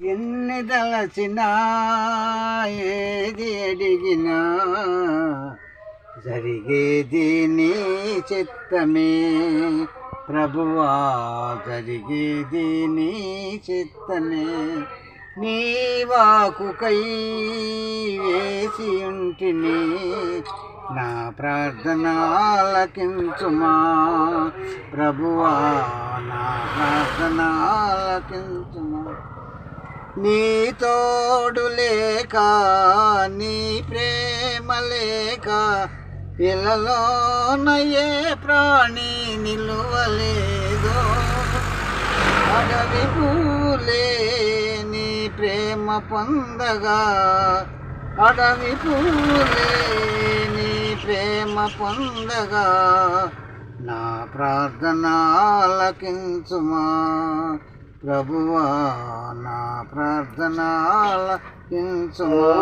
ఎన్ని తలచినా ఏది అడిగినా జరిగేది నీ చిత్తమే ప్రభువా, జరిగేది నీ చిత్తమే. నీ వాకుకై వేసి ఉంటిని, నా ప్రార్థన ఆలకించుమా ప్రభువా, నా ప్రార్థన ఆలకించుమా. నీ తోడు లేక, నీ ప్రేమ లేక, ఇలలోనయే ప్రాణి నిలువలేదు. అడవి పూలే నీ ప్రేమ పొందగా, అడవి పూలే నీ ప్రేమ పొందగా, నా ప్రార్థన ఆలకించుమా ప్రభువా, నా ప్రార్థన ఆలకించుమా.